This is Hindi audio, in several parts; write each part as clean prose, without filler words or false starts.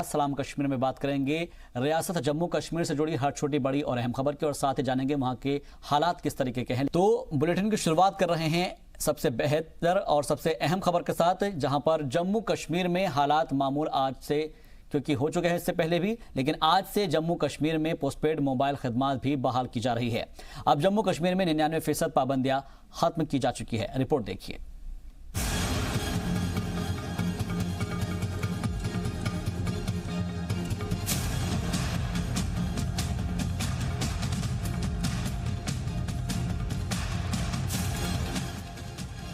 सलाम कश्मीर में बात करेंगे रियासत जम्मू कश्मीर से जुड़ी हर छोटी बड़ी और अहम खबर की, और साथ ही जानेंगे वहां के हालात किस तरीके के हैं। तो बुलेटिन की शुरुआत कर रहे हैं सबसे बेहतर और सबसे अहम खबर के साथ, जहां पर जम्मू कश्मीर में हालात मामूल आज से, क्योंकि हो चुके हैं इससे पहले भी, लेकिन आज से जम्मू कश्मीर में पोस्टपेड मोबाइल खदमात भी बहाल की जा रही है। अब जम्मू कश्मीर में 99% पाबंदियां खत्म की जा चुकी है। रिपोर्ट देखिए।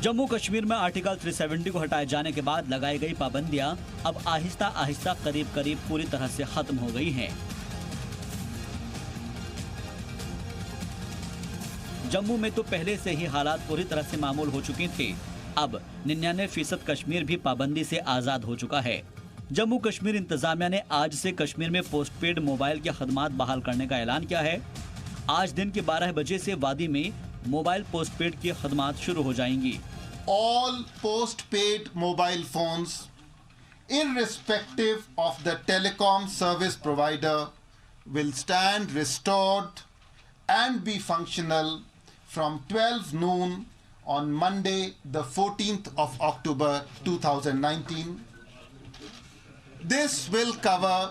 जम्मू कश्मीर में आर्टिकल 370 को हटाए जाने के बाद लगाई गई पाबंदियां अब आहिस्ता आहिस्ता करीब करीब पूरी तरह से खत्म हो गई हैं। जम्मू में तो पहले से ही हालात पूरी तरह से मामूल हो चुके थे। अब 99% कश्मीर भी पाबंदी से आजाद हो चुका है। जम्मू कश्मीर इंतजामिया ने आज से कश्मीर में पोस्टपेड मोबाइल के खदमात बहाल करने का ऐलान किया है। आज दिन के 12 बजे से वादी में मोबाइल पोस्टपेड की खदमात शुरू हो जाएंगी। All postpaid mobile phones, irrespective of the telecom service provider, will stand restored and be functional from 12 noon on Monday, the 14th of October 2019. This will cover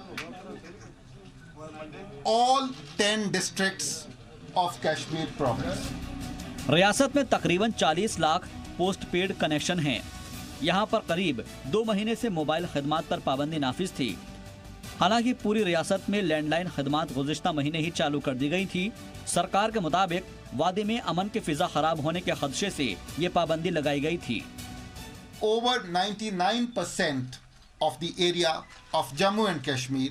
all 10 districts of Kashmir province. रियासत में तकरीबन 40 लाख पोस्टपेड कनेक्शन हैं। यहाँ पर करीब 2 महीने से मोबाइल खदमात पर पाबंदी नाफिज थी। हालांकि पूरी रियासत में लैंडलाइन खदमात गुज़िश्ता महीने ही चालू कर दी गई थी। सरकार के मुताबिक वादी में अमन की फिजा खराब होने के खदशे से ये पाबंदी लगाई गई थी। Over 99% of the area of Jammu and Kashmir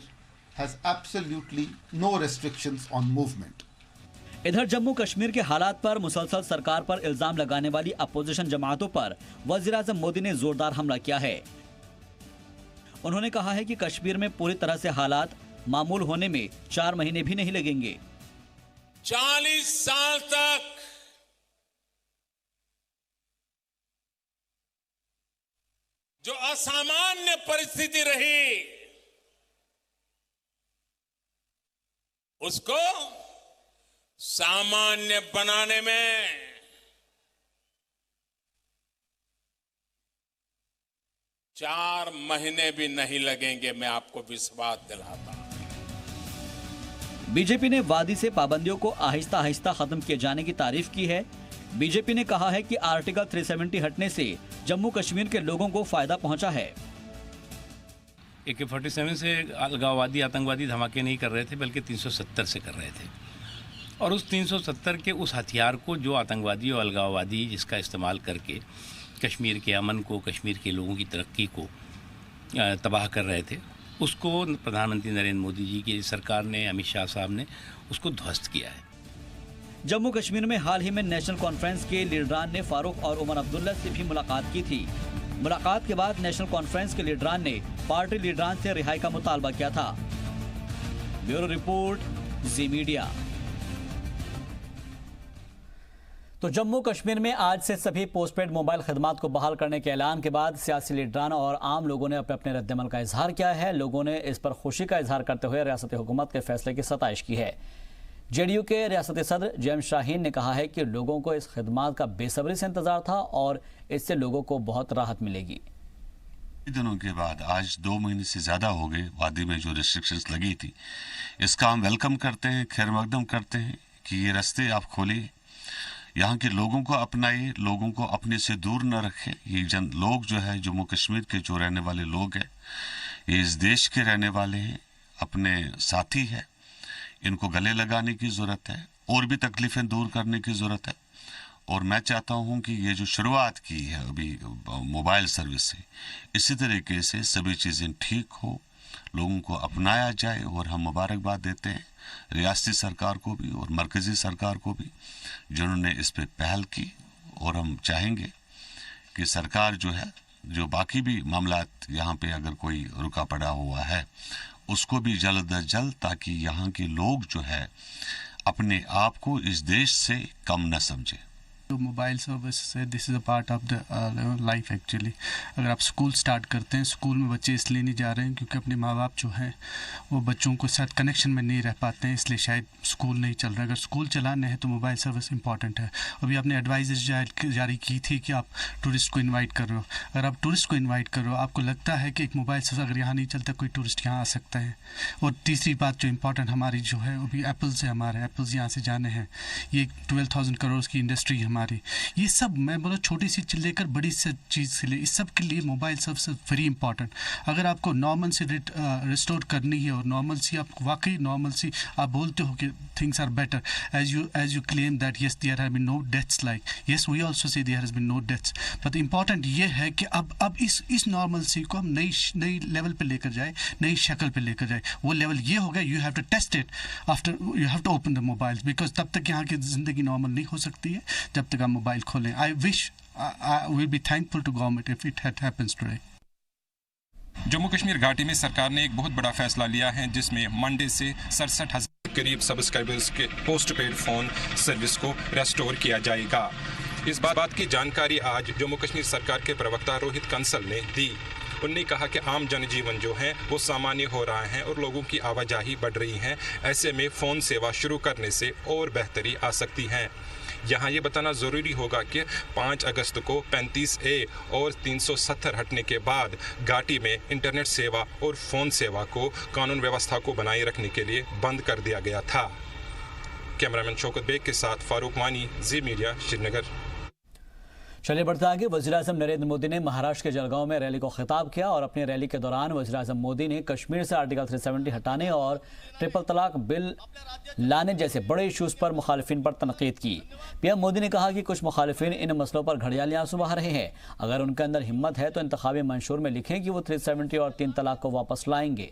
has absolutely no restrictions on movement. इधर जम्मू कश्मीर के हालात पर मुसलसल सरकार पर इल्जाम लगाने वाली अपोजिशन जमातों पर वज़ीर-ए-आज़म मोदी ने जोरदार हमला किया है। उन्होंने कहा है कि कश्मीर में पूरी तरह से हालात मामूल होने में 4 महीने भी नहीं लगेंगे। 40 साल तक जो असामान्य परिस्थिति रही, उसको सामान्य बनाने में 4 महीने भी नहीं लगेंगे, मैं आपको विश्वास दिलाता हूं। बीजेपी ने वादी से पाबंदियों को आहिस्ता आहिस्ता खत्म किए जाने की तारीफ की है। बीजेपी ने कहा है कि आर्टिकल 370 हटने से जम्मू कश्मीर के लोगों को फायदा पहुंचा है। AK-47 से अलगाववादी आतंकवादी धमाके नहीं कर रहे थे, बल्कि 370 से कर रहे थे। और उस 370 के उस हथियार को जो आतंकवादी और अलगाववादी जिसका इस्तेमाल करके कश्मीर के अमन को, कश्मीर के लोगों की तरक्की को तबाह कर रहे थे, उसको प्रधानमंत्री नरेंद्र मोदी जी की सरकार ने, अमित शाह साहब ने उसको ध्वस्त किया है। जम्मू कश्मीर में हाल ही में नेशनल कॉन्फ्रेंस के लीडरान ने फारूक और उमर अब्दुल्ला से भी मुलाकात की थी। मुलाकात के बाद नेशनल कॉन्फ्रेंस के लीडरान ने पार्टी लीडरान से रिहाई का मुतालबा किया था। ब्यूरो रिपोर्ट, जी मीडिया। तो जम्मू कश्मीर में आज से सभी पोस्टपेड मोबाइल खदमात को बहाल करने के ऐलान के बाद सियासी लीडरान और आम लोगों ने अपने अपने रद्दमल का इजहार किया है। लोगों ने इस पर खुशी का इजहार करते हुए रियासती हुकूमत के फैसले की सताइश की है। JDU के रियासती सदर JM शाहीन ने कहा है कि लोगों को इस खदमात का बेसब्री से इंतजार था और इससे लोगों को बहुत राहत मिलेगी। दिनों के बाद आज 2 महीने से ज्यादा हो गए वादी में जो रिस्ट्रिक्शंस लगी थी, इसका हम वेलकम करते हैं, खैर मकदम करते हैं कि ये रास्ते आप खोलिए, यहाँ के लोगों को अपनाइए, लोगों को अपने से दूर न रखें। ये लोग जो है जम्मू कश्मीर के जो रहने वाले लोग हैं, ये इस देश के रहने वाले हैं, अपने साथी हैं, इनको गले लगाने की ज़रूरत है और भी तकलीफ़ें दूर करने की ज़रूरत है। और मैं चाहता हूं कि ये जो शुरुआत की है अभी मोबाइल सर्विस से, इसी तरीके से सभी चीज़ें ठीक हो, लोगों को अपनाया जाए। और हम मुबारकबाद देते हैं रियासती सरकार को भी और मरकज़ी सरकार को भी जिन्होंने इस पर पहल की। और हम चाहेंगे कि सरकार जो है, जो बाकी भी मामलात यहाँ पे अगर कोई रुका पड़ा हुआ है, उसको भी जल्द अज जल्द, ताकि यहाँ के लोग जो है अपने आप को इस देश से कम न समझे। मोबाइल सर्विस है, this is a part of the life actually. अगर आप स्कूल स्टार्ट करते हैं, स्कूल में बच्चे इसलिए नहीं जा रहे हैं क्योंकि अपने माँ बाप जो हैं वो बच्चों के साथ कनेक्शन में नहीं रह पाते हैं, इसलिए शायद स्कूल नहीं चल रहा है। अगर स्कूल चलाने हैं तो मोबाइल सर्विस इंपॉर्टेंट है। अभी आपने एडवाइजरी जारी की थी कि आप टूरिस्ट को इन्वाइट कर रहे हो। अगर आप टूरिस्ट को इन्वाइट कर रहे हो, आपको लगता है कि एक मोबाइल सर्विस अगर यहाँ नहीं चलता, कोई टूरिस्ट यहाँ आ सकता है। और तीसरी बात जो इम्पॉर्टेंट हमारी जो है वो भी एप्पल्स है, हमारे एप्पल्स यहाँ से जाने हैं, ये 12,000 करोड़ की इंडस्ट्री है हमारी। ये सब मैं बोला छोटी सी लेकर बड़ी से चीज़ से ले, इस सब के लिए मोबाइल सर्विस वेरी इंपॉर्टेंट। अगर आपको नॉर्मल से रिस्टोर करनी है और नॉर्मल सी आप वाकई नॉर्मल सी आप बोलते हो कि things are better, as you claim that yes there have been no deaths, like yes we also say there has been no deaths, but important ये है कि अब इस नॉर्मल सी को हम नई लेवल पे लेकर जाए, नई शक्ल पे लेकर जाए। वो लेवल ये हो गया, you have to test it after, you have to open the mobiles, because तब तक यहाँ की ज़िंदगी नॉर्मल नहीं हो सकती है जब तक आप मोबाइल खोलें। I wish, I will be thankful to government if it had happens today. Jammu Kashmir घाटी में सरकार ने एक बहुत बड़ा फैसला लिया है, जिसमें मंडे से 67,000 करीब सब्सक्राइबर्स के पोस्ट पेड फोन सर्विस को रेस्टोर किया जाएगा। इस बात की जानकारी आज जम्मू कश्मीर सरकार के प्रवक्ता रोहित कंसल ने दी। उन्होंने कहा कि आम जनजीवन जो है वो सामान्य हो रहा है और लोगों की आवाजाही बढ़ रही है। ऐसे में फ़ोन सेवा शुरू करने से और बेहतरी आ सकती है। यहाँ ये बताना ज़रूरी होगा कि 5 अगस्त को 35A और 370 हटने के बाद घाटी में इंटरनेट सेवा और फ़ोन सेवा को कानून व्यवस्था को बनाए रखने के लिए बंद कर दिया गया था। कैमरामैन शौकत बेग के साथ फारूक वानी, जी मीडिया, श्रीनगर। चलिए बढ़ते आगे। वज़ीर-ए-आज़म नरेंद्र मोदी ने महाराष्ट्र के जलगांव में रैली को खिताब किया और अपनी रैली के दौरान वज़ीर-ए-आज़म मोदी ने कश्मीर से आर्टिकल 370 हटाने और ट्रिपल तलाक बिल लाने जैसे बड़े इश्यूज पर मुखालिफिन पर तनकीद की। पीएम मोदी ने कहा कि कुछ मुखालिफिन इन मसलों पर घड़ियाली आंसू बहा रहे हैं। अगर उनके अंदर हिम्मत है तो इंतखाबी मंशूर में लिखें कि वो 370 और 3 तलाक को वापस लाएंगे।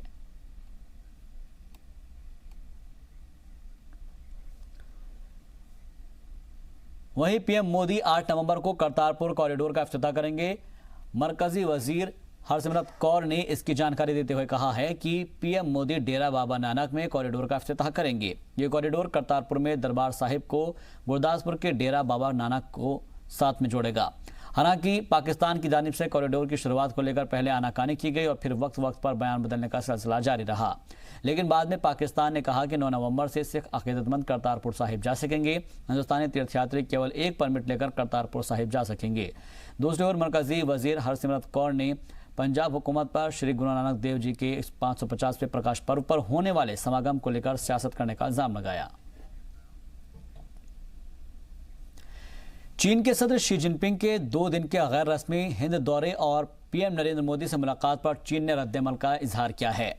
वहीं पीएम मोदी 8 नवंबर को करतारपुर कॉरिडोर का इफ्तिताह करेंगे। मरकजी वजीर हरसिमरत कौर ने इसकी जानकारी देते हुए कहा है कि पीएम मोदी डेरा बाबा नानक में कॉरिडोर का इफ्तिताह करेंगे। ये कॉरिडोर करतारपुर में दरबार साहिब को गुरदासपुर के डेरा बाबा नानक को साथ में जोड़ेगा। हालांकि पाकिस्तान की जानिब से कॉरिडोर की शुरुआत को लेकर पहले आनाकानी की गई और फिर वक्त वक्त पर बयान बदलने का सिलसिला जारी रहा, लेकिन बाद में पाकिस्तान ने कहा कि 9 नवंबर से सिख अकीदतमंद करतारपुर साहिब जा सकेंगे। हिंदुस्तानी तीर्थयात्री केवल एक परमिट लेकर करतारपुर साहिब जा सकेंगे। दूसरी ओर मरकजी वजीर हरसिमरत कौर ने पंजाब हुकूमत पर श्री गुरु नानक देव जी के 550वें प्रकाश पर्व पर होने वाले समागम को लेकर सियासत करने का इल्जाम लगाया। चीन के सदर शी जिनपिंग के 2 दिन के गैर रस्मी हिंद दौरे और पीएम नरेंद्र मोदी से मुलाकात पर चीन ने रद्द-ए-अमल का इजहार किया है।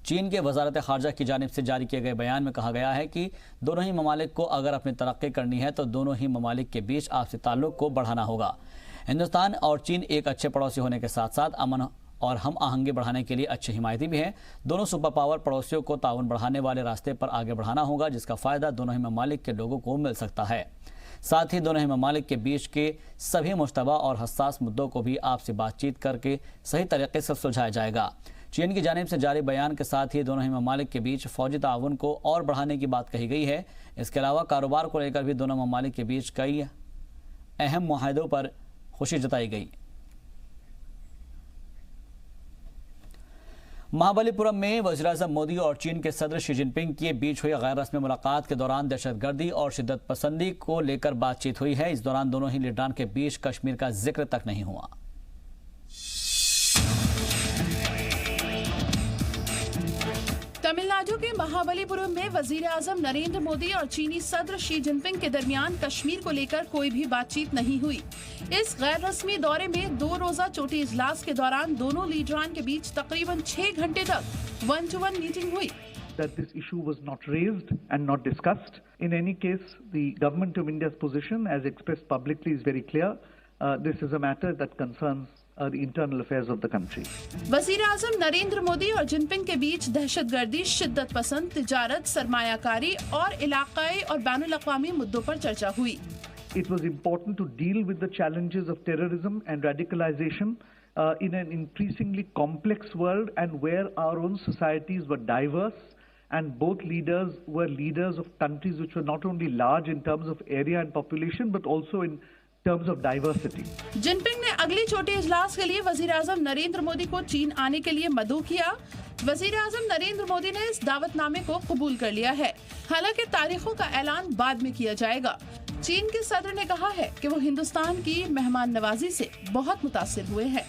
चीन के वजारत खारजा की जानिब से जारी किए गए बयान में कहा गया है कि दोनों ही ममालिक को अगर अपनी तरक्की करनी है तो दोनों ही ममालिक के बीच आपसी ताल्लुक को बढ़ाना होगा। हिंदुस्तान और चीन एक अच्छे पड़ोसी होने के साथ साथ अमन और हम आहंगी बढ़ाने के लिए अच्छे हिमायती भी हैं। दोनों सुपर पावर पड़ोसियों को ताउन बढ़ाने वाले रास्ते पर आगे बढ़ाना होगा, जिसका फ़ायदा दोनों ही ममालिक के लोगों को मिल सकता है। साथ ही दोनों ही ममालिक के बीच के सभी मुश्तबा और हसास मुद्दों को भी आपसी बातचीत करके सही तरीके से सुलझाया जाएगा। चीन की जानिब से जारी बयान के साथ ही दोनों ही ममालिक के बीच फौजी ताउन को और बढ़ाने की बात कही गई है। इसके अलावा कारोबार को लेकर भी दोनों ममालिक के बीच कई अहम मुआहदों पर खुशी जताई गई। महाबलीपुरम में वज़ीर-ए-आज़म मोदी और चीन के सदर शी जिनपिंग के बीच हुई गैर रस्मी मुलाकात के दौरान दहशतगर्दी और शिद्दत पसंदी को लेकर बातचीत हुई है। इस दौरान दोनों ही लीडरान के बीच कश्मीर का जिक्र तक नहीं हुआ। तमिलनाडु के महाबलीपुरम में वज़ीर-ए-आज़म नरेंद्र मोदी और चीनी सदर शी जिनपिंग के दरमियान कश्मीर को लेकर कोई भी बातचीत नहीं हुई। इस गैर रस्मी दौरे में 2 रोजा चोटी इजलास के दौरान दोनों लीडरान के बीच तकरीबन 6 घंटे तक 1-to-1 मीटिंग हुई। That this issue was not raised and not discussed. In any case, the government of India's position, as expressed publicly, is very clear. This is a matter that concerns the internal affairs of the country. वज़ीर-ए-आज़म नरेंद्र मोदी और जिनपिंग के बीच दहशतगर्दी, शिद्दत पसंद, तिजारत, सरमायाकारी और इलाकाई और बैनुल-अक़वामी मुद्दों पर चर्चा हुई। It was important to deal with the challenges of terrorism and radicalization in an increasingly complex world and where our own societies were diverse and both leaders were leaders of countries which were not only large in terms of area and population but also in terms of diversity. Jinping ने अगली छोटे इजलास के लिए वजीर-ए-आज़म नरेंद्र मोदी को चीन आने के लिए मदऊ किया। वजीर-ए-आज़म नरेंद्र मोदी ने इस दावतनामे को कबूल कर लिया है। हालांकि तारीखों का ऐलान बाद में किया जाएगा। चीन के सदर ने कहा है कि वो हिंदुस्तान की मेहमान नवाजी से बहुत मुतासिर हुए हैं।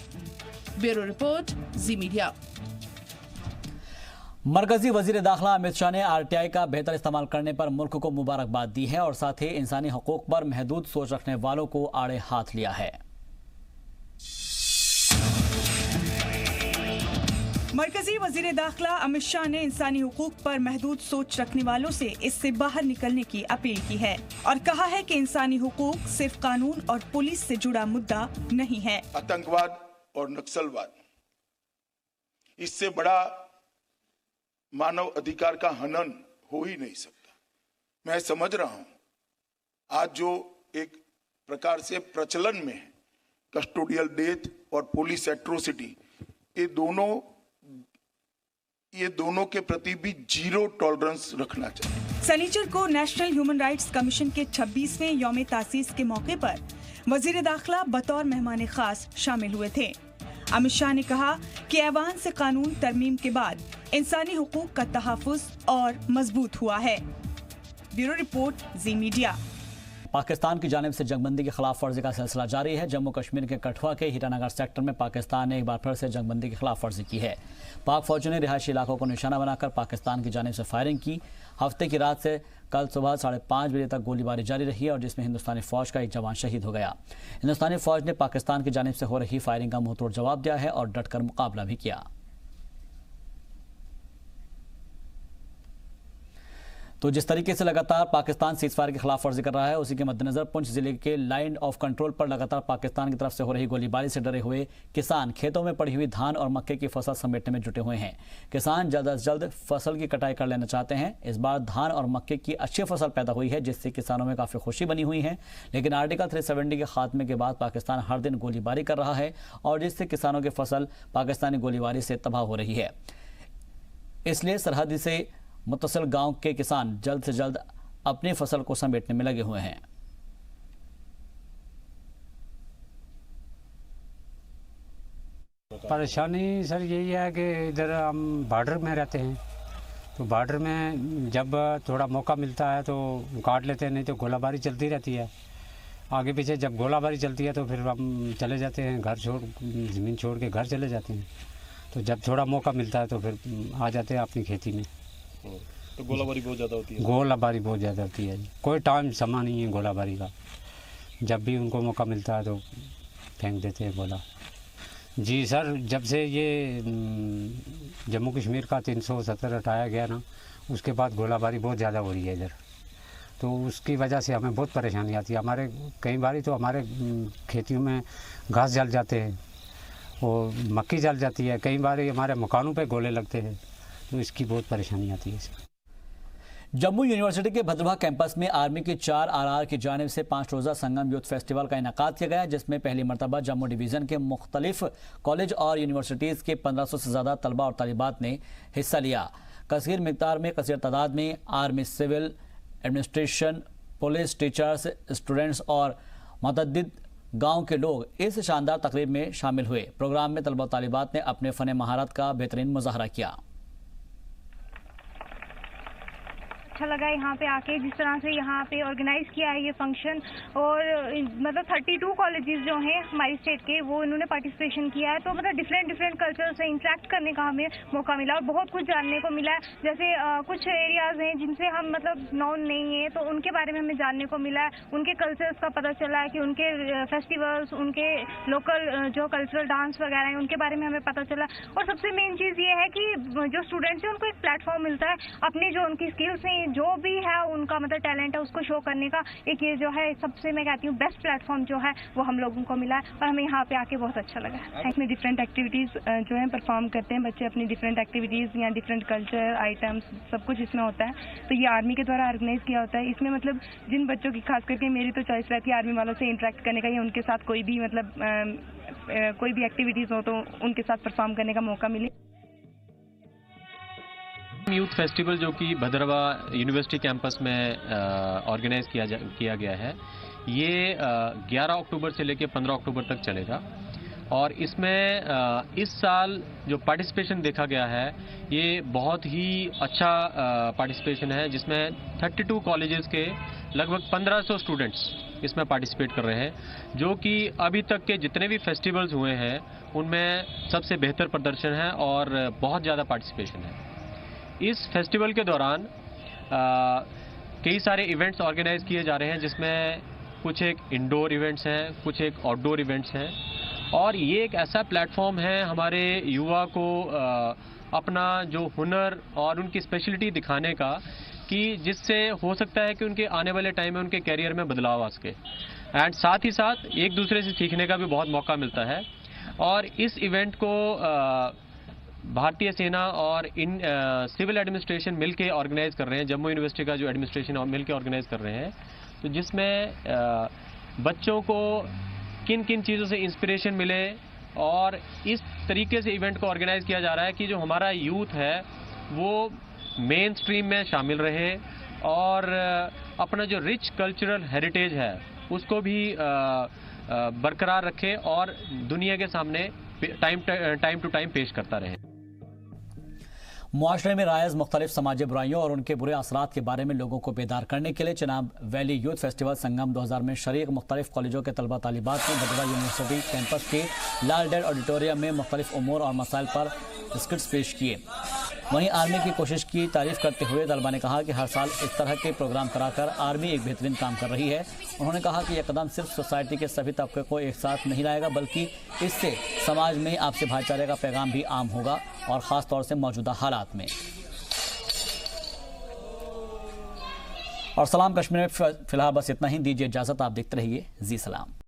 ब्यूरो रिपोर्ट, जी मीडिया। मरकजी वजीर दाखिला अमित शाह ने आरटीआई का बेहतर इस्तेमाल करने पर मुल्क को मुबारकबाद दी है और साथ ही इंसानी हकूक पर महदूद सोच रखने वालों को आड़े हाथ लिया है। मरकजी वजीर दाखिला अमित शाह ने इंसानी हुकूक पर महदूद सोच रखने वालों से इससे बाहर निकलने की अपील की है और कहा है कि इंसानी हुकूक सिर्फ कानून और पुलिस से जुड़ा मुद्दा नहीं है। आतंकवाद और नक्सलवाद, इससे बड़ा मानव अधिकार का हनन हो ही नहीं सकता। मैं समझ रहा हूं आज जो एक प्रकार से प्रचलन में है कस्टोडियल डेथ और पुलिस एट्रोसिटी, ये दोनों के प्रति भी जीरो टॉलरेंस रखना चाहिए। शनिचर को नेशनल ह्यूमन राइट्स कमीशन के 26वें यौम तासीस के मौके पर वजीर दाखिला बतौर मेहमान खास शामिल हुए थे। अमित शाह ने कहा कि ऐवान से कानून तरमीम के बाद इंसानी हुकूक का तहफ़्फ़ुज़ और मजबूत हुआ है। ब्यूरो रिपोर्ट, जी मीडिया। पाकिस्तान की जानिब से जंगबंदी की खिलाफ वर्जी का सिलसिला जारी है। जम्मू कश्मीर के कठुआ के हीरानगर सेक्टर में पाकिस्तान ने एक बार फिर से जंगबंदी की खिलाफ वर्जी की है। पाक फौजों ने रिहायशी इलाकों को निशाना बनाकर पाकिस्तान की जानिब से फायरिंग की। हफ्ते की रात से कल सुबह 5:30 बजे तक गोलीबारी जारी रही और जिसमें हिंदुस्तानी फौज का एक जवान शहीद हो गया। हिंदुस्तानी फौज ने पाकिस्तान की जानिब से हो रही फायरिंग का मुंहतोड़ जवाब दिया है और डटकर मुकाबला भी किया। तो जिस तरीके से लगातार पाकिस्तान सीजफायर की खिलाफ वर्जी कर रहा है, उसी के मद्देनजर पुंछ जिले के लाइन ऑफ कंट्रोल पर लगातार पाकिस्तान की तरफ से हो रही गोलीबारी से डरे हुए किसान खेतों में पड़ी हुई धान और मक्के की फसल समेटने में जुटे हुए हैं। किसान जल्द से जल्द फसल की कटाई कर लेना चाहते हैं। इस बार धान और मक्के की अच्छी फसल पैदा हुई है, जिससे किसानों में काफ़ी खुशी बनी हुई है। लेकिन आर्टिकल 370 के खात्मे के बाद पाकिस्तान हर दिन गोलीबारी कर रहा है और जिससे किसानों की फसल पाकिस्तानी गोलीबारी से तबाह हो रही है। इसलिए सरहदी से मुत्तसिल गांव के किसान जल्द से जल्द अपनी फसल को समेटने में लगे हुए हैं। परेशानी सर यही है कि इधर हम बॉर्डर में रहते हैं, तो बॉर्डर में जब थोड़ा मौका मिलता है तो काट लेते हैं, नहीं तो गोलाबारी चलती रहती है। आगे पीछे जब गोलाबारी चलती है तो फिर हम चले जाते हैं, घर छोड़ ज़मीन छोड़ के घर चले जाते हैं। तो जब थोड़ा मौका मिलता है तो फिर आ जाते हैं अपनी खेती में। तो गोलाबारी बहुत ज़्यादा होती है? गोलाबारी बहुत ज़्यादा होती है, कोई टाइम समा नहीं है गोलाबारी का। जब भी उनको मौका मिलता है तो फेंक देते हैं गोला। जी सर, जब से ये जम्मू कश्मीर का 370 हटाया गया ना, उसके बाद गोलाबारी बहुत ज़्यादा हो रही है इधर। तो उसकी वजह से हमें बहुत परेशानी आती है। हमारे कई बारी तो हमारे खेतियों में घास जल जाते हैं और मक्की जल जाती है। कई बार हमारे मकानों पे गोले लगते हैं, तो इसकी बहुत परेशानी आती है। जम्मू यूनिवर्सिटी के भद्रवाह कैंपस में आर्मी की 4 RR की जानिब से 5 रोज़ा संगम यूथ फेस्टिवल का इनेकाद किया गया, जिसमें पहली मरतबा जम्मू डिवीज़न के मुख्तलिफ कॉलेज और यूनिवर्सिटीज़ के 1500 से ज़्यादा तलबा और तालिबात ने हिस्सा लिया। कसीर तादाद में army, civil, administration, police, teachers, students और मतअद्दिद गांव के लोग इस शानदार तकरीब में शामिल हुए। प्रोग्राम में तलबा और तालिबात ने अपने फ़न महारत का बेहतरीन मुजाहरा किया। अच्छा लगा यहाँ पे आके, जिस तरह से यहाँ पे ऑर्गेनाइज किया है ये फंक्शन, और मतलब 32 कॉलेजेस जो हैं हमारी स्टेट के, वो इन्होंने पार्टिसिपेशन किया है। तो मतलब डिफरेंट कल्चर से इंटरेक्ट करने का हमें मौका मिला और बहुत कुछ जानने को मिला है। जैसे कुछ एरियाज हैं जिनसे हम मतलब नॉन नहीं है, तो उनके बारे में हमें जानने को मिला है। उनके कल्चर्स का पता चला है कि उनके फेस्टिवल्स, उनके लोकल जो कल्चरल डांस वगैरह हैं, उनके बारे में हमें पता चला। और सबसे मेन चीज़ ये है कि जो स्टूडेंट्स हैं उनको एक प्लेटफॉर्म मिलता है अपनी जो उनकी स्किल्स हैं, जो भी है उनका मतलब टैलेंट है, उसको शो करने का एक ये जो है सबसे मैं कहती हूँ बेस्ट प्लेटफॉर्म जो है वो हम लोगों को मिला है और हमें यहाँ पे आके बहुत अच्छा लगा। इसमें डिफरेंट एक्टिविटीज़ जो है परफॉर्म करते हैं बच्चे, अपनी डिफरेंट एक्टिविटीज़ या डिफरेंट कल्चर आइटम्स सब कुछ इसमें होता है। तो ये आर्मी के द्वारा ऑर्गेनाइज किया होता है। इसमें मतलब जिन बच्चों की खास करके मेरी तो चॉइस रहती है आर्मी वालों से इंटरेक्ट करने का, या उनके साथ कोई भी मतलब कोई भी एक्टिविटीज़ हो तो उनके साथ परफॉर्म करने का मौका मिले। यूथ फेस्टिवल जो कि भद्रवा यूनिवर्सिटी कैंपस में ऑर्गेनाइज किया गया है, ये 11 अक्टूबर से लेकर 15 अक्टूबर तक चलेगा। और इसमें इस साल जो पार्टिसिपेशन देखा गया है ये बहुत ही अच्छा पार्टिसिपेशन है, जिसमें 32 कॉलेजेस के लगभग 1500 स्टूडेंट्स इसमें पार्टिसिपेट कर रहे हैं, जो कि अभी तक के जितने भी फेस्टिवल्स हुए हैं उनमें सबसे बेहतर प्रदर्शन है और बहुत ज़्यादा पार्टिसिपेशन है। इस फेस्टिवल के दौरान कई सारे इवेंट्स ऑर्गेनाइज किए जा रहे हैं, जिसमें कुछ एक इंडोर इवेंट्स हैं, कुछ एक आउटडोर इवेंट्स हैं, और ये एक ऐसा प्लेटफॉर्म है हमारे युवा को अपना जो हुनर और उनकी स्पेशलिटी दिखाने का, कि जिससे हो सकता है कि उनके आने वाले टाइम में उनके कैरियर में बदलाव आ सके, एंड साथ ही साथ एक दूसरे से सीखने का भी बहुत मौका मिलता है। और इस इवेंट को भारतीय सेना और सिविल एडमिनिस्ट्रेशन मिलके ऑर्गेनाइज कर रहे हैं, जम्मू यूनिवर्सिटी का जो एडमिनिस्ट्रेशन मिलके ऑर्गेनाइज कर रहे हैं, तो जिसमें बच्चों को किन किन चीज़ों से इंस्पिरेशन मिले, और इस तरीके से इवेंट को ऑर्गेनाइज किया जा रहा है कि जो हमारा यूथ है वो मेन स्ट्रीम में शामिल रहे और अपना जो रिच कल्चरल हेरिटेज है उसको भी बरकरार रखे और दुनिया के सामने टाइम टू टाइम पेश करता रहे। मुआशरे में राइज मुख्तलिफ समाजी बुराइयों और उनके बुरे असरात के बारे में लोगों को बेदार करने के लिए चिनाब वैली यूथ फेस्टिवल संगम 2000 में शरीक मुख्तलिफ कॉलेजों के तलबा तालिबात ने भद्रवा यूनिवर्सिटी कैंपस के लाल डेड ऑडिटोरियम में मुख्तलिफ उमूर और मसाइल पर स्किट्स पेश किए। वहीं आर्मी की कोशिश की तारीफ करते हुए तलबा ने कहा कि हर साल इस तरह के प्रोग्राम कराकर आर्मी एक बेहतरीन काम कर रही है। उन्होंने कहा कि यह कदम सिर्फ सोसाइटी के सभी तबके को एक साथ नहीं लाएगा, बल्कि इससे समाज में आपसी भाईचारे का पैगाम भी आम होगा, और ख़ास तौर से मौजूदा हालात में। और सलाम कश्मीर में फिलहाल बस इतना ही। दीजिए इजाज़त, आप देखते रहिए जी सलाम।